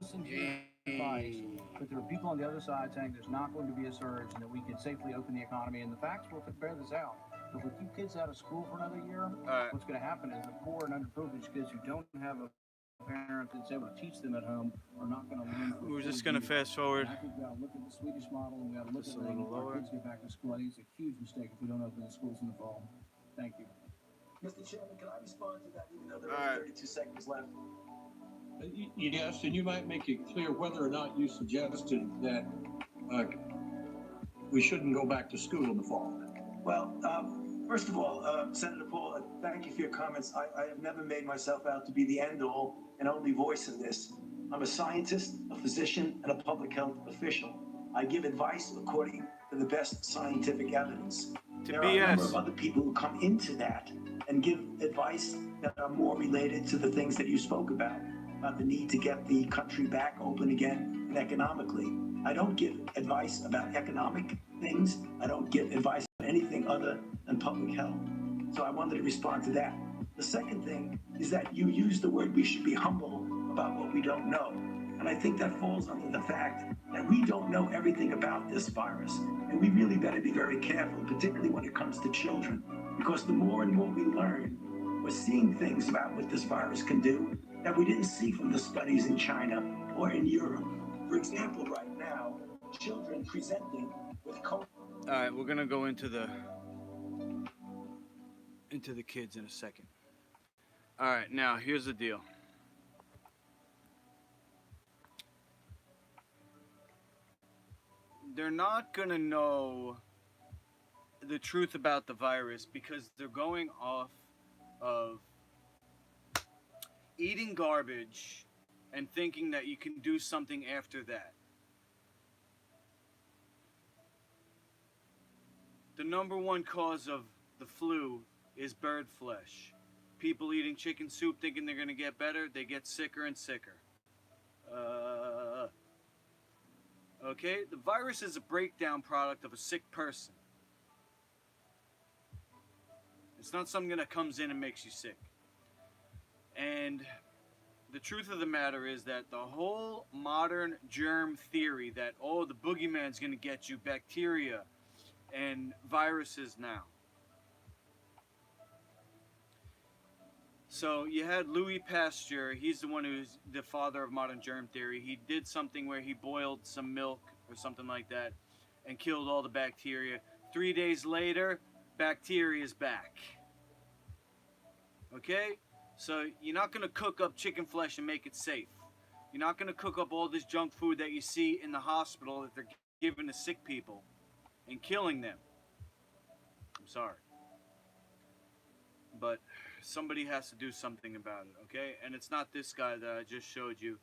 listen to your advice, but there are people on the other side saying there's not going to be a surge and that we can safely open the economy. And the facts will bear this out. If we keep kids out of school for another year, what's going to happen is the poor and underprivileged kids who don't have a parent that's able to teach them at home are not going to learn. We're just going to fast forward. And I think we got to look at the Swedish model and we got to look at letting our kids get back to school. I think it's a huge mistake if we don't open the schools in the fall. Thank you. Mr. Chairman, can I respond to that even though there are 32 seconds left? Yes, and you might make it clear whether or not you suggested that we shouldn't go back to school in the fall. Well, first of all, Senator Paul, thank you for your comments. I have never made myself out to be the end-all and only voice in this. I'm a scientist, a physician, and a public health official. I give advice according to the best scientific evidence. There are a number of other people who come into that and give advice that are more related to the things that you spoke about the need to get the country back open again and economically. I don't give advice about economic things. I don't give advice on anything other than public health. So I wanted to respond to that. The second thing is that you use the word we should be humble about what we don't know. And I think that falls under the fact that we don't know everything about this virus. And we really better be very careful, particularly when it comes to children, because the more and more we learn, we're seeing things about what this virus can do that we didn't see from the studies in China or in Europe. For example, right now, children presenting with COVID. All right, we're gonna go into the kids in a second. All right, now here's the deal. They're not gonna know the truth about the virus because they're going off of eating garbage and thinking that you can do something after that. The number one cause of the flu is bird flesh. People eating chicken soup thinking they're going to get better, they get sicker and sicker. Okay? The virus is a breakdown product of a sick person. It's not something that comes in and makes you sick. And the truth of the matter is that the whole modern germ theory that, oh, the boogeyman's going to get you, bacteria and viruses now. So you had Louis Pasteur. He's the one who's the father of modern germ theory. He did something where he boiled some milk or something like that and killed all the bacteria. 3 days later, bacteria is back. Okay? So you're not going to cook up chicken flesh and make it safe. You're not going to cook up all this junk food that you see in the hospital that they're giving to sick people and killing them. I'm sorry. But somebody has to do something about it, okay? And it's not this guy that I just showed you.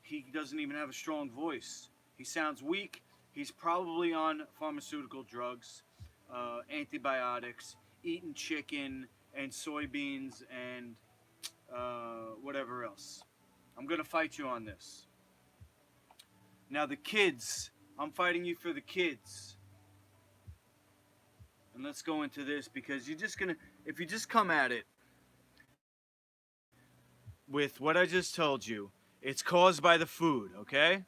He doesn't even have a strong voice. He sounds weak. He's probably on pharmaceutical drugs, antibiotics, eating chicken and soybeans and whatever else. I'm going to fight you on this. Now the kids, I'm fighting you for the kids. And let's go into this because you're just going to, if you just come at it with what I just told you, it's caused by the food, okay?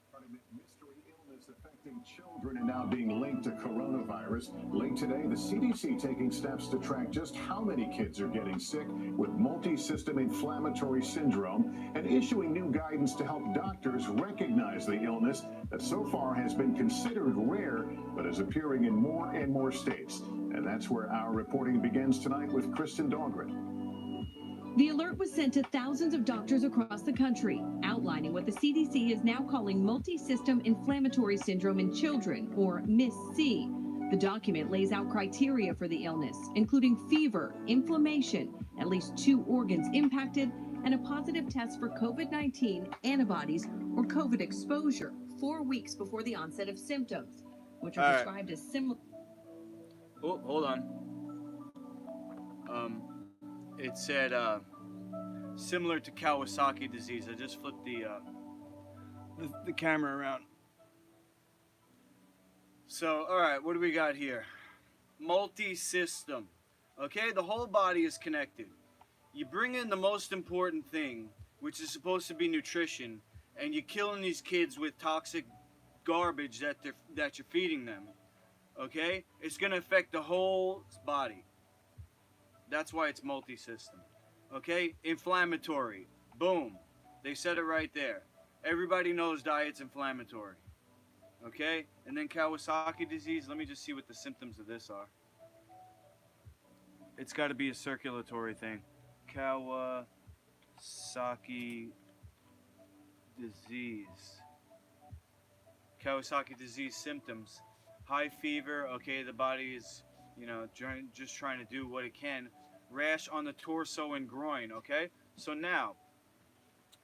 Children are now being linked to coronavirus. Late today, the CDC taking steps to track just how many kids are getting sick with multi-system inflammatory syndrome and issuing new guidance to help doctors recognize the illness that so far has been considered rare but is appearing in more and more states. And that's where our reporting begins tonight with Kristen Dahlgren. The alert was sent to thousands of doctors across the country, outlining what the CDC is now calling multi-system inflammatory syndrome in children, or MIS-C. The document lays out criteria for the illness, including fever, inflammation, at least 2 organs impacted, and a positive test for COVID-19 antibodies or COVID exposure 4 weeks before the onset of symptoms, which are described as similar. Oh, hold on. It said similar to Kawasaki disease. I just flipped the camera around. So, all right, what do we got here? Multi-system. Okay, the whole body is connected. You bring in the most important thing, which is supposed to be nutrition, and you're killing these kids with toxic garbage that you're feeding them, okay, it's going to affect the whole body. That's why it's multi-system. Okay, inflammatory. Boom. They said it right there. Everybody knows diet's inflammatory. Okay, and then Kawasaki disease. Let me just see what the symptoms of this are. It's got to be a circulatory thing. Kawasaki disease. Kawasaki disease symptoms. High fever. Okay, the body is, just trying to do what it can. Rash on the torso and groin. Okay, so now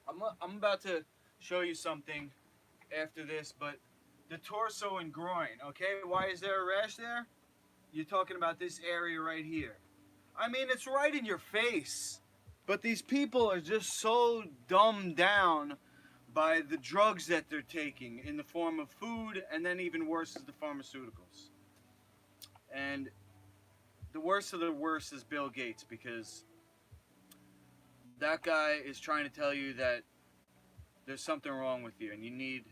I'm about to show you something after this, but the torso and groin. Okay, why is there a rash there? You're talking about this area right here. I mean, it's right in your face. But these people are just so dumbed down by the drugs that they're taking in the form of food, and then even worse is the pharmaceuticals. And the worst of the worst is Bill Gates, because that guy is trying to tell you that there's something wrong with you and you need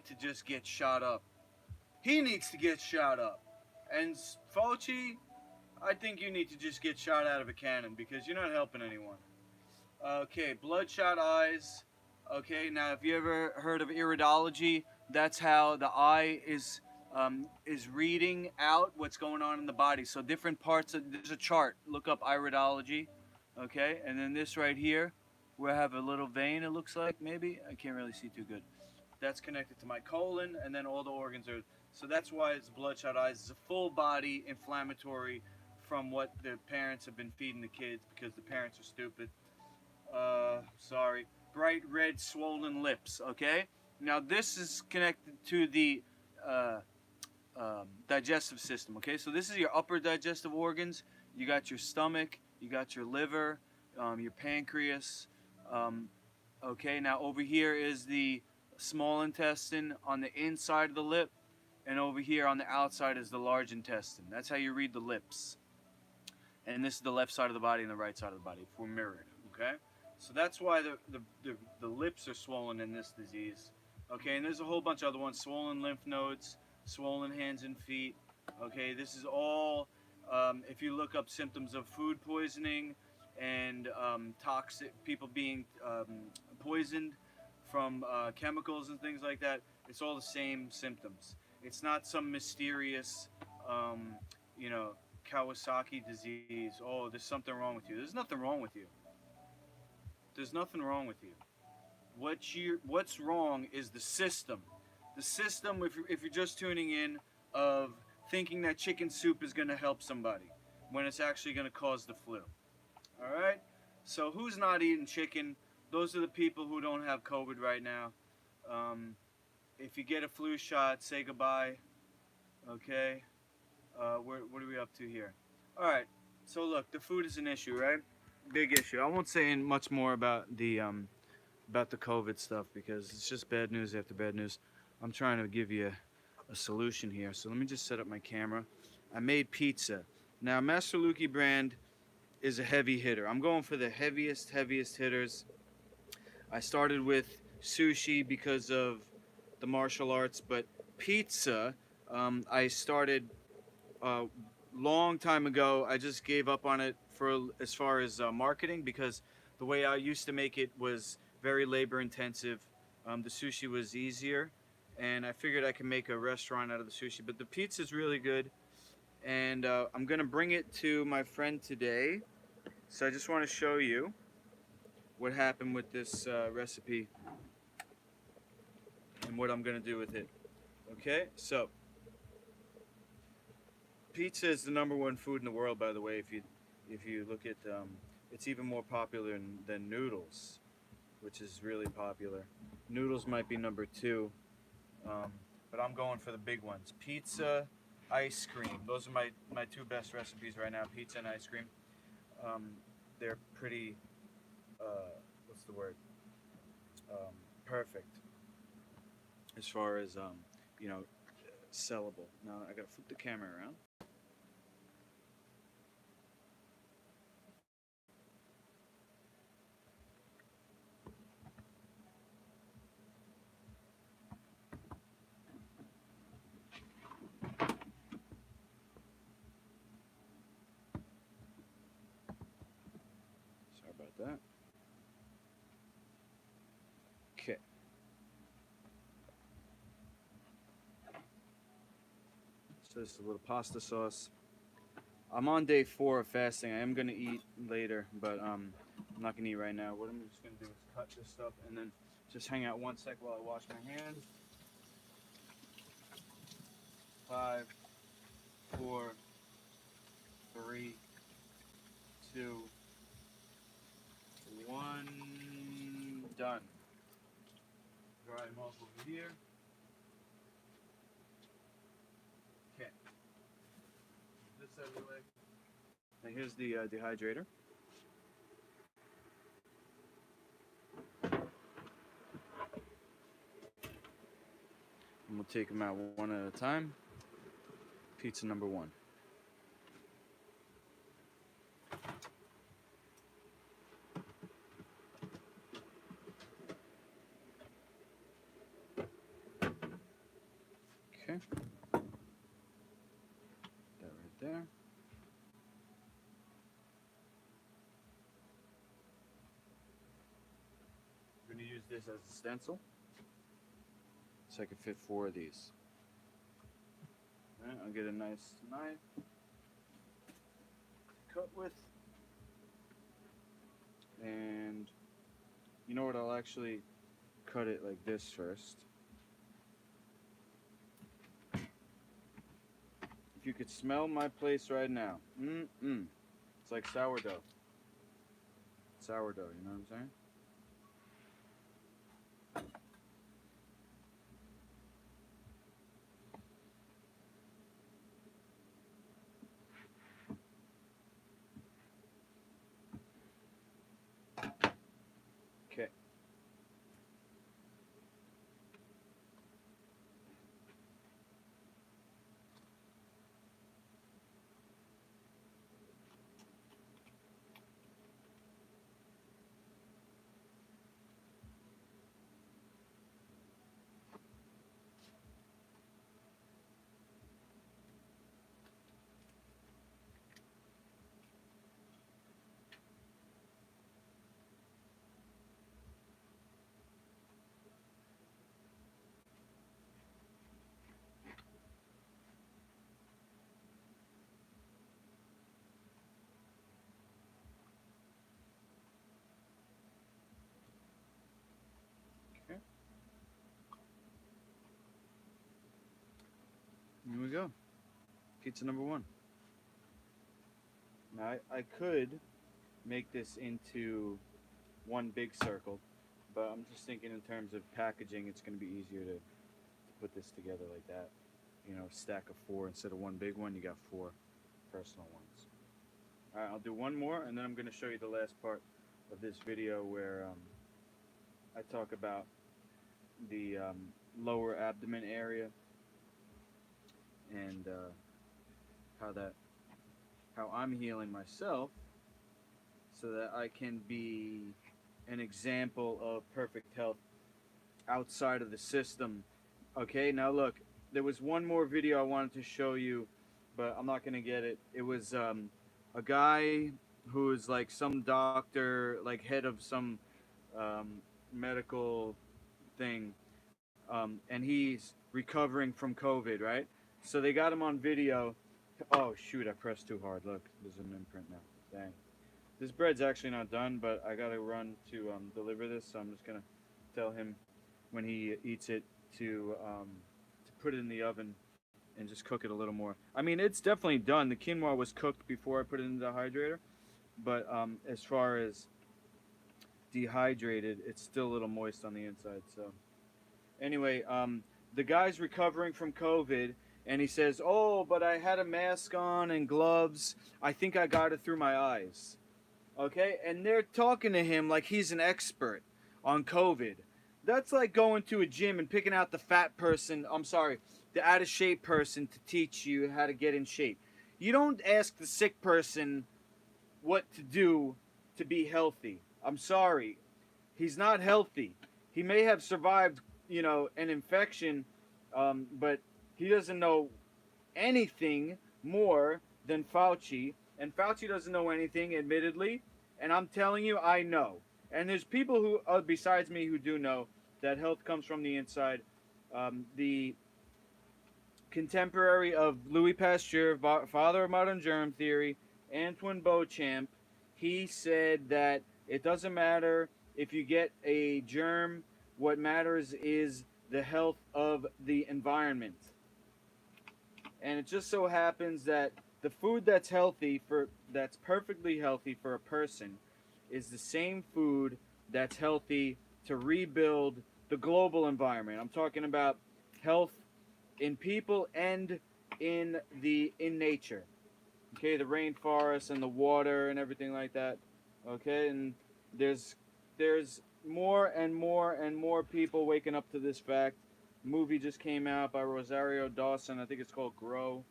to just get shot up. He needs to get shot up. And Fauci, I think you need to just get shot out of a cannon, because you're not helping anyone. Okay, bloodshot eyes. Okay, now if you ever heard of iridology, that's how the eye is reading out what's going on in the body. So different parts there's a chart. Look up iridology. Okay, and then this right here, where I have a little vein, it looks like, maybe. I can't really see too good. That's connected to my colon, and then all the organs are. So that's why it's bloodshot eyes. It's a full body inflammatory from what the parents have been feeding the kids, because the parents are stupid. Sorry. Bright red swollen lips. Okay, now this is connected to the digestive system. Okay, so this is your upper digestive organs. You got your stomach, you got your liver, your pancreas. Okay, now over here is the small intestine on the inside of the lip, and over here on the outside is the large intestine. That's how you read the lips. And this is the left side of the body and the right side of the body if we're mirrored. Okay, so that's why the lips are swollen in this disease. Okay, and there's a whole bunch of other ones: swollen lymph nodes, swollen hands and feet. Okay, this is all if you look up symptoms of food poisoning and toxic people being poisoned from chemicals and things like that, it's all the same symptoms. It's not some mysterious Kawasaki disease. Oh, there's something wrong with you. There's nothing wrong with you. There's nothing wrong with you. What's wrong is the system. The system, if you're just tuning in, of thinking that chicken soup is going to help somebody when it's actually going to cause the flu. All right? So who's not eating chicken? Those are the people who don't have COVID right now. If you get a flu shot, say goodbye. Okay? What are we up to here? All right. So look, the food is an issue, right? Big issue. I won't say much more about the COVID stuff, because it's just bad news after bad news. I'm trying to give you a solution here. So let me just set up my camera. I made pizza. Now, Master Luki brand is a heavy hitter. I'm going for the heaviest hitters. I started with sushi because of the martial arts, but pizza, I started long time ago. I just gave up on it for as far as marketing, because the way I used to make it was very labor intensive. The sushi was easier, and I figured I could make a restaurant out of the sushi. But the pizza is really good, and I'm gonna bring it to my friend today. So I just want to show you what happened with this recipe and what I'm gonna do with it. Okay, so pizza is the #1 food in the world, by the way. If you look at, it's even more popular than noodles, which is really popular. Noodles might be #2, but I'm going for the big ones. Pizza, ice cream. Those are my two best recipes right now: pizza and ice cream. They're pretty, what's the word? Perfect as far as sellable. Now I gotta flip the camera around. that. Okay. So this is a little pasta sauce. I'm on day 4 of fasting. I am gonna eat later, but I'm not gonna eat right now. What I'm just gonna do is cut this stuff and then just hang out 1 sec while I wash my hands. 5, 4, 3, 2, 1. Done. Dry them off over here. Okay. This out of the way. Now here's the dehydrator. And we'll take them out one at a time. Pizza number 1. Okay. That right there. I'm going to use this as a stencil so I can fit 4 of these. Alright, I'll get a nice knife to cut with. And you know what, I'll actually cut it like this first. If you could smell my place right now. It's like sourdough. Sourdough, you know what I'm saying? Okay. Okay. Here we go. Pizza number 1. Now I could make this into one big circle, but I'm just thinking in terms of packaging, it's going to be easier to put this together like that. You know, stack of 4 instead of one big one, you got 4 personal ones. Alright, I'll do one more and then I'm going to show you the last part of this video where I talk about the lower abdomen area and how I'm healing myself so that I can be an example of perfect health outside of the system. Okay, now look, there was one more video I wanted to show you, but I'm not gonna get it. It was a guy who is like some doctor, like head of some medical thing, and he's recovering from COVID, right? So they got him on video. Oh shoot, I pressed too hard. Look, there's an imprint now. Dang. This bread's actually not done, but I gotta run to deliver this, so I'm just gonna tell him when he eats it to put it in the oven and just cook it a little more. I mean, it's definitely done. The quinoa was cooked before I put it in the dehydrator, but as far as dehydrated, it's still a little moist on the inside. So anyway, the guy's recovering from COVID, and he says, "Oh, but I had a mask on and gloves. I think I got it through my eyes." Okay, and they're talking to him like he's an expert on COVID. That's like going to a gym and picking out the fat person, the out of shape person to teach you how to get in shape. You don't ask the sick person what to do to be healthy. I'm sorry. He's not healthy. He may have survived, an infection, but he doesn't know anything more than Fauci, and Fauci doesn't know anything, admittedly, And I'm telling you, I know. And there's people who, besides me, who do know that health comes from the inside. The contemporary of Louis Pasteur, father of modern germ theory, Antoine Beauchamp, he said that it doesn't matter if you get a germ, what matters is the health of the environment. And it just so happens that the food that's perfectly healthy for a person is the same food that's healthy to rebuild the global environment. I'm talking about health in people and in nature. Okay, the rainforest and the water and everything like that. Okay, and there's more and more and more people waking up to this fact. Movie just came out by Rosario Dawson. I think it's called Grow.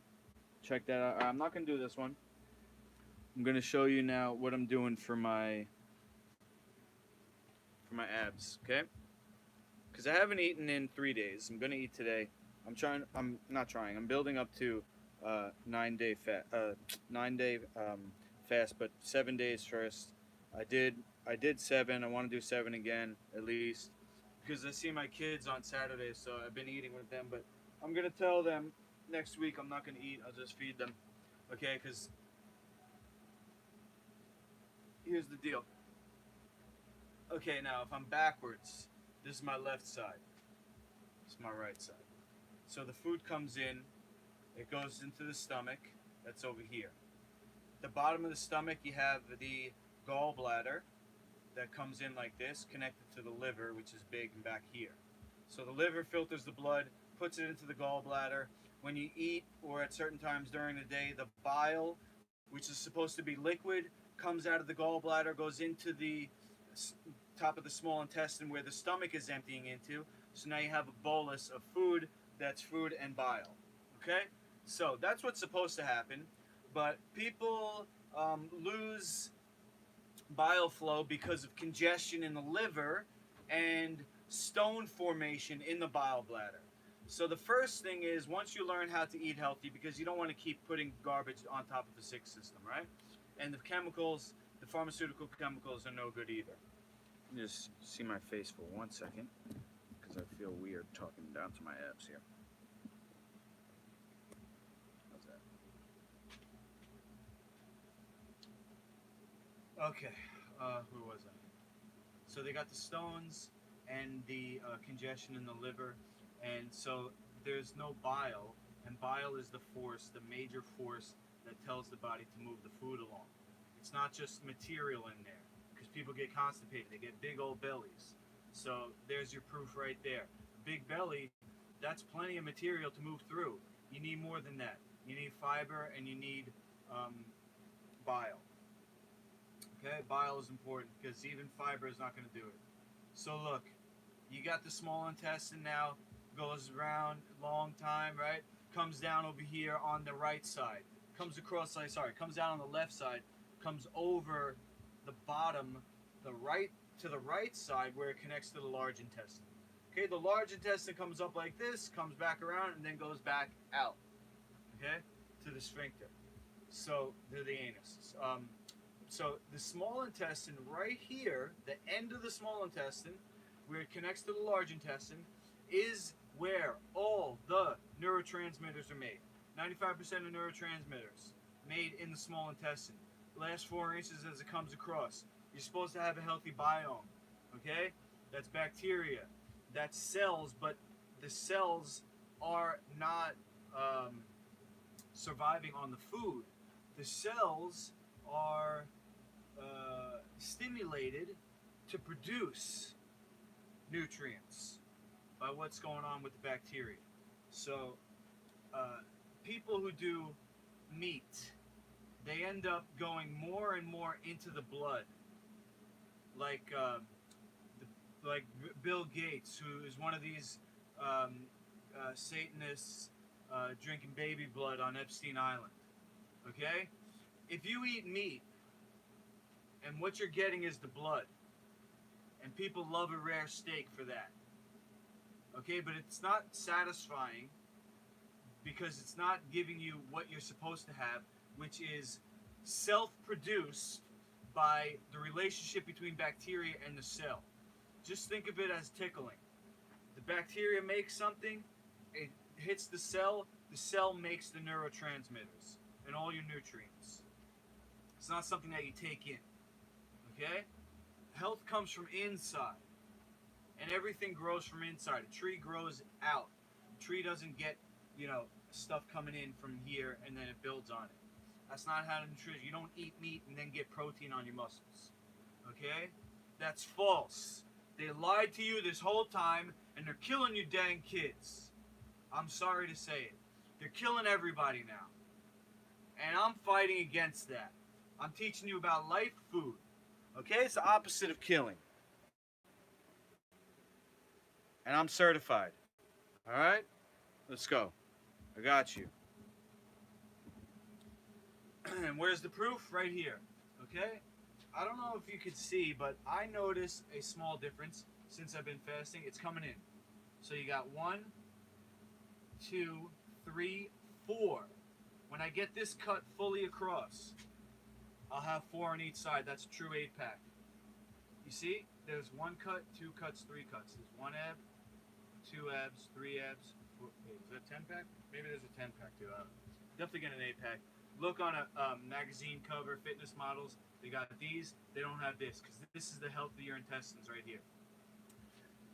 Check that out. I'm not gonna do this one. I'm gonna show you now what I'm doing for my abs. Okay, because I haven't eaten in 3 days. I'm gonna eat today. I'm not trying. I'm building up to 9-day fast, but 7 days first. I did 7. I want to do 7 again at least because I see my kids on Saturday, so I've been eating with them. But I'm gonna tell them next week I'm not gonna eat. I'll just feed them. Okay? Because here's the deal. Okay, now if I'm backwards, this is my left side. This is my right side. So the food comes in, it goes into the stomach, that's over here. The bottom of the stomach, you have the gallbladder that comes in like this, connected to the liver, which is big and back here. So the liver filters the blood, puts it into the gallbladder. When you eat, or at certain times during the day, the bile, which is supposed to be liquid, comes out of the gallbladder, goes into the top of the small intestine where the stomach is emptying into. So now you have a bolus of food. That's food and bile. Okay? So that's what's supposed to happen. But people lose bile flow because of congestion in the liver and stone formation in the bile bladder. So the first thing is, once you learn how to eat healthy, because you don't want to keep putting garbage on top of the sick system, right? And the chemicals, the pharmaceutical chemicals are no good either. Just see my face for 1 second, because I feel weird talking down to my abs here. How's that? Okay, who was I? So they got the stones and the congestion in the liver, and so there's no bile, and bile is the force, the major force that tells the body to move the food along. It's not just material in there, because people get constipated, they get big old bellies. So there's your proof right there. Big belly, that's plenty of material to move through. You need more than that. You need fiber and you need bile. Okay, bile is important because even fiber is not going to do it. So look, you got the small intestine now, goes around a long time, right? Comes down over here on the right side. Comes across, comes down on the left side, comes over the bottom, to the right side where it connects to the large intestine. Okay, the large intestine comes up like this, comes back around, and then goes back out. Okay, to the sphincter. So to the anus. So the small intestine right here, the end of the small intestine, where it connects to the large intestine, is where all the neurotransmitters are made. 95% of neurotransmitters made in the small intestine. Last 4 inches as it comes across. You're supposed to have a healthy biome, okay? That's bacteria, that's cells, but the cells are not surviving on the food. The cells are stimulated to produce nutrients by what's going on with the bacteria. So people who do meat, they end up going more and more into the blood. Like Bill Gates, who is one of these Satanists drinking baby blood on Epstein Island. Okay? If you eat meat, and what you're getting is the blood, and people love a rare steak for that. Okay? But it's not satisfying because it's not giving you what you're supposed to have, which is self-produced by the relationship between bacteria and the cell. Just think of it as tickling. The bacteria makes something, it hits the cell makes the neurotransmitters and all your nutrients. It's not something that you take in. Okay? Health comes from inside. And everything grows from inside. A tree grows out. A tree doesn't get, stuff coming in from here and then it builds on it. That's not how nutrition. You don't eat meat and then get protein on your muscles. Okay? That's false. They lied to you this whole time and they're killing you dang kids. I'm sorry to say it. They're killing everybody now. And I'm fighting against that. I'm teaching you about life food. Okay? It's the opposite of killing. And I'm certified. Alright? Let's go. I got you. And where's the proof? Right here. Okay? I don't know if you could see, but I noticed a small difference since I've been fasting. It's coming in. So you got 1, 2, 3, 4. When I get this cut fully across, I'll have 4 on each side. That's a true 8-pack. You see? There's 1 cut, 2 cuts, 3 cuts. There's 1 ab, 2 abs, 3 abs. Wait, is that 10-pack? Maybe there's a 10-pack too. I don't know. Definitely get an 8-pack. Look on a magazine cover, fitness models. They got these. They don't have this because this is the health of your intestines right here.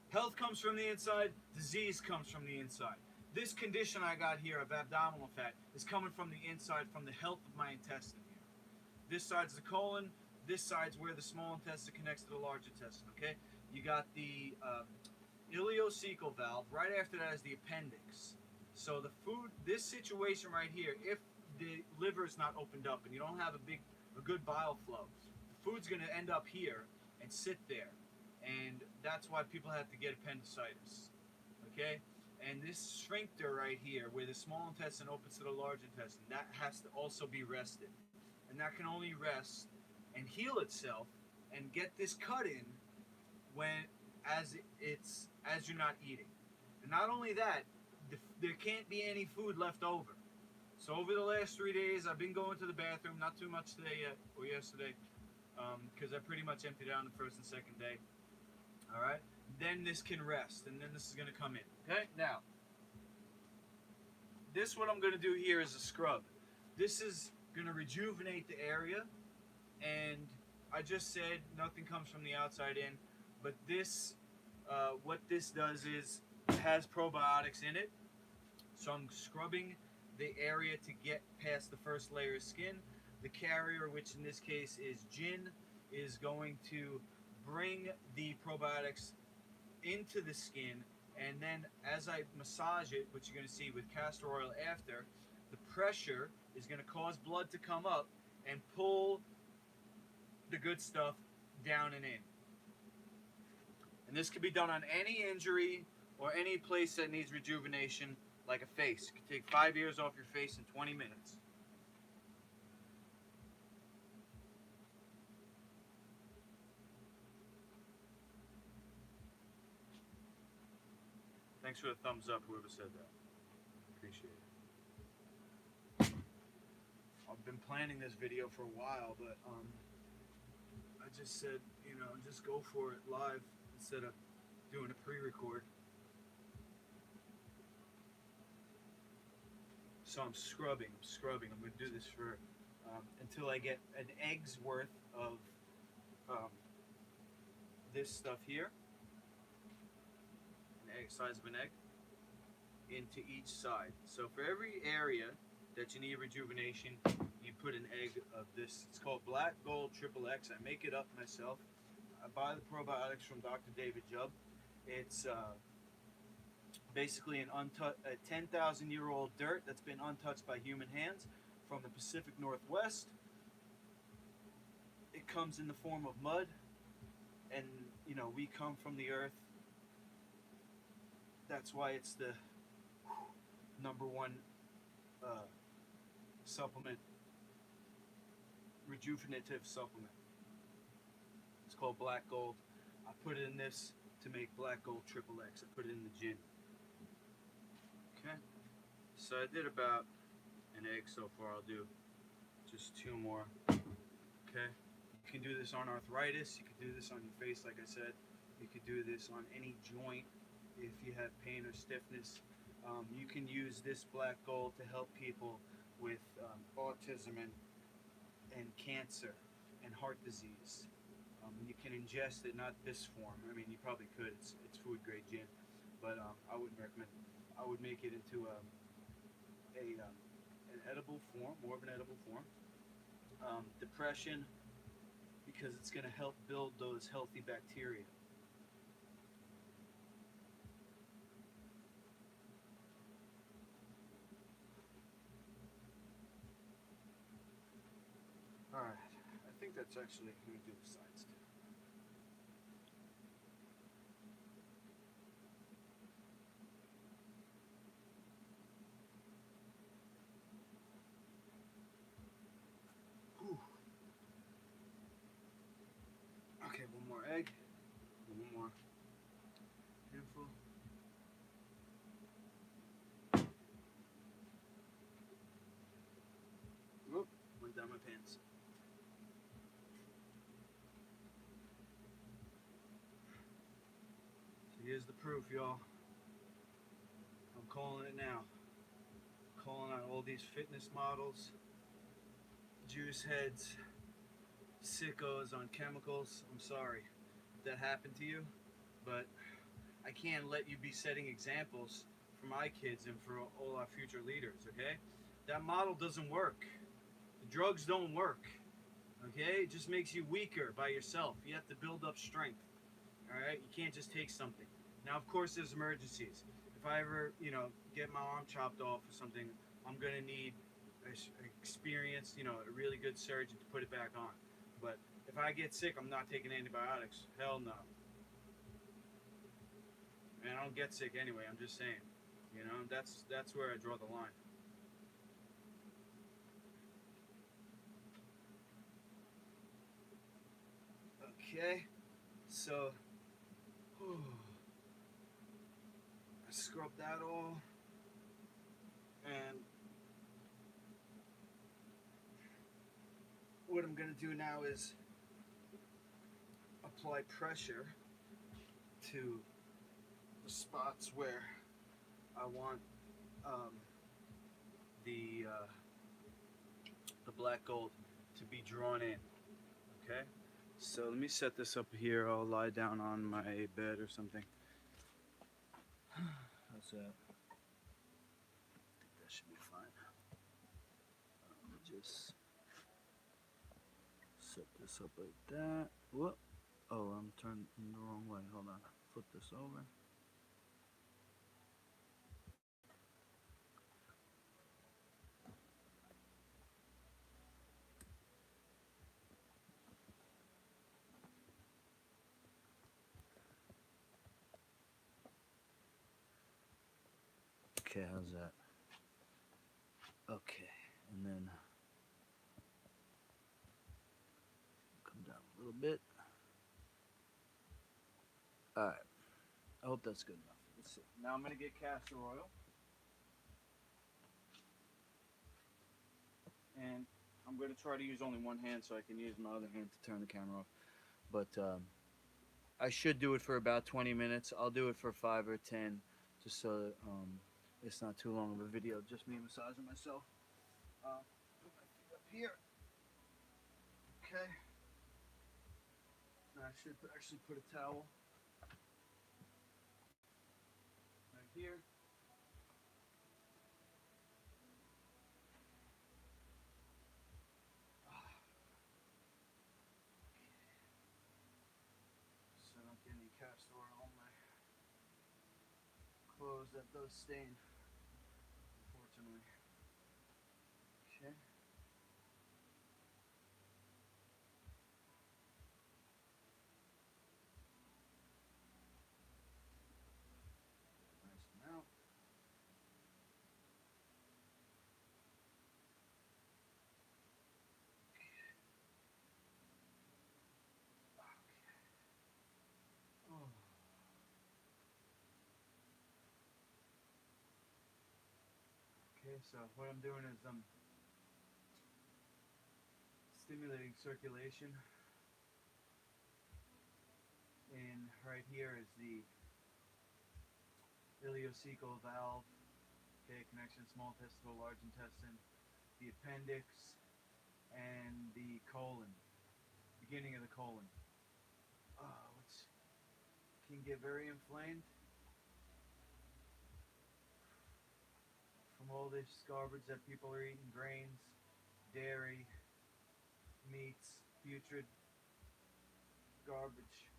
Health comes from the inside. Disease comes from the inside. This condition I got here of abdominal fat is coming from the inside, from the health of my intestine here. This side's the colon. This side's where the small intestine connects to the large intestine, okay? You got the ileocecal valve. Right after that is the appendix. So the food, this situation right here, if the liver is not opened up and you don't have a good bile flow, the food's going to end up here and sit there. And that's why people have to get appendicitis, okay? And this sphincter right here, where the small intestine opens to the large intestine, that has to also be rested. And that can only rest and heal itself and get this cut in as you're not eating. And not only that, there can't be any food left over. So over the last 3 days, I've been going to the bathroom, not too much today yet, or yesterday, because I pretty much emptied out on the first and second day. All right? Then this can rest, and then this is going to come in. Okay? Now, what I'm going to do here is a scrub. This is going to rejuvenate the area, and I just said nothing comes from the outside in, but this, what this does is it has probiotics in it, so I'm scrubbing the area to get past the first layer of skin. The carrier, which in this case is gin, is going to bring the probiotics into the skin, and then as I massage it, which you're going to see with castor oil after, the pressure is going to cause blood to come up and pull the good stuff down and in. And this can be done on any injury or any place that needs rejuvenation, like a face. You can take 5 years off your face in 20 minutes. Thanks for the thumbs up, whoever said that. Appreciate it. I've been planning this video for a while, but I just said, just go for it live instead of doing a pre-record. So I'm scrubbing. I'm going to do this for until I get an egg's worth of this stuff here, size of an egg, into each side. So for every area that you need rejuvenation, you put an egg of this. It's called Black Gold Triple X. I make it up myself. I buy the probiotics from Dr. David Jubb. It's basically a 10,000-year-old dirt that's been untouched by human hands from the Pacific Northwest. It comes in the form of mud, and we come from the earth. That's why it's the #1 supplement, rejuvenative supplement. It's called Black Gold. I put it in this to make Black Gold Triple X. I put it in the gin. Okay, so I did about an egg so far. I'll do just 2 more. Okay, you can do this on arthritis. You can do this on your face, like I said. You could do this on any joint if you have pain or stiffness. You can use this black gold to help people with autism and cancer and heart disease. You can ingest it, not this form. I mean, you probably could. It's food grade gin, but I wouldn't recommend it. I would make it into an edible form, more of an edible form. Depression, because it's going to help build those healthy bacteria. Alright, I think that's actually going to do the sides too. Whew. Okay, one more egg, one more handful. Whoop, went down my pants. So here's the proof, y'all. I'm calling it now. I'm calling out all these fitness models, juice heads, sickos on chemicals. I'm sorry if that happened to you, but I can't let you be setting examples for my kids and for all our future leaders, okay? That model doesn't work. The drugs don't work, okay? It just makes you weaker by yourself. You have to build up strength, all right? You can't just take something. Now, of course, there's emergencies. If I ever, get my arm chopped off or something, I'm gonna need an experienced, a really good surgeon to put it back on. But if I get sick, I'm not taking antibiotics. Hell no. Man, I don't get sick anyway. I'm just saying. That's where I draw the line. Okay, so I scrubbed that all, and what I'm gonna do now is apply pressure to the spots where I want the black gold to be drawn in. Okay, so let me set this up here. I'll lie down on my bed or something. How's that? I think that should be fine. Let me just set this up like that. Whoop. Oh, I'm turning the wrong way. Hold on. Flip this over. Okay, how's that? Okay, and then come down a little bit. Alright, I hope that's good enough. Let's see. Now I'm going to get castor oil. And I'm going to try to use only one hand so I can use my other hand to turn the camera off. But I should do it for about 20 minutes. I'll do it for 5 or 10 just so that, it's not too long of a video, just me massaging myself. Put my feet up here. Okay. Now I should actually put a towel right here. So I don't get any castor oil on my clothes. That does stain, unfortunately. Okay. Nice and out. Oh. Okay, so what I'm doing is I'm stimulating circulation And right here is the ileocecal valve, okay, connection small intestine, large intestine, the appendix, and the colon, beginning of the colon. Which can get very inflamed from all this garbage that people are eating, grains, dairy, meats, putrid garbage.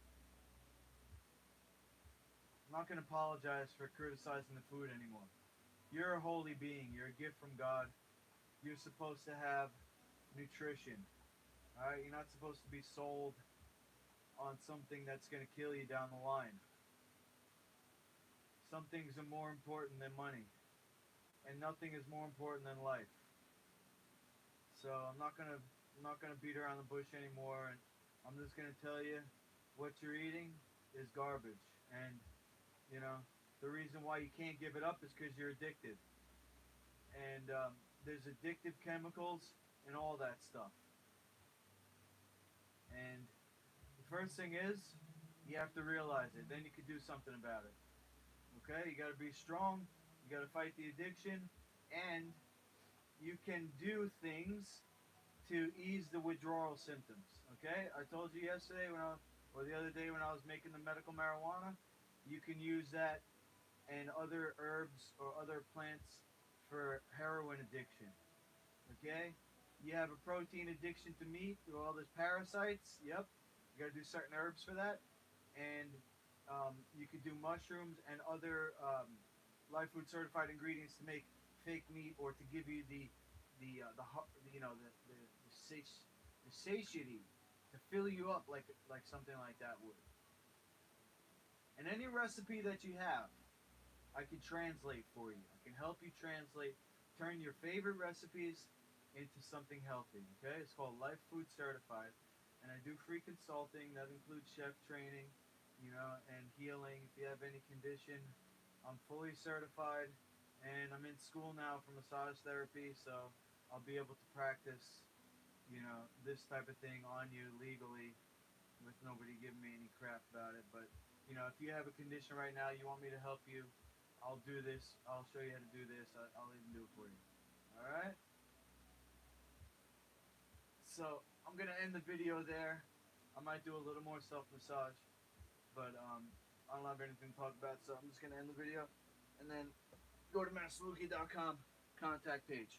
I'm not going to apologize for criticizing the food anymore. You're a holy being. You're a gift from God. You're supposed to have nutrition. Alright? You're not supposed to be sold on something that's going to kill you down the line. Some things are more important than money. And nothing is more important than life. So I'm not gonna beat around the bush anymore, and I'm just gonna tell you what you're eating is garbage. And you know, the reason why you can't give it up is because you're addicted. And there's addictive chemicals and all that stuff. And the first thing is, you have to realize it. Then you can do something about it. Okay? You got to be strong. You got to fight the addiction. And you can do things to ease the withdrawal symptoms. Okay? I told you yesterday or the other day when I was making the medical marijuana, you can use that and other herbs or other plants for heroin addiction. Okay? You have a protein addiction to meat with all those parasites. Yep. You got to do certain herbs for that. And you could do mushrooms and other live food certified ingredients to make fake meat or to give you the satiety to fill you up like something like that would. And any recipe that you have, I can translate for you. I can help you translate, turn your favorite recipes into something healthy. Okay, it's called Life Food Certified, and I do free consulting that includes chef training, and healing. If you have any condition, I'm fully certified, and I'm in school now for massage therapy, so I'll be able to practice, this type of thing on you legally with nobody giving me any crap about it. But, if you have a condition right now, you want me to help you, I'll do this. I'll show you how to do this. I'll even do it for you. Alright? So, I'm going to end the video there. I might do a little more self-massage, but I don't have anything to talk about, so I'm just going to end the video and then go to masterluki.com contact page.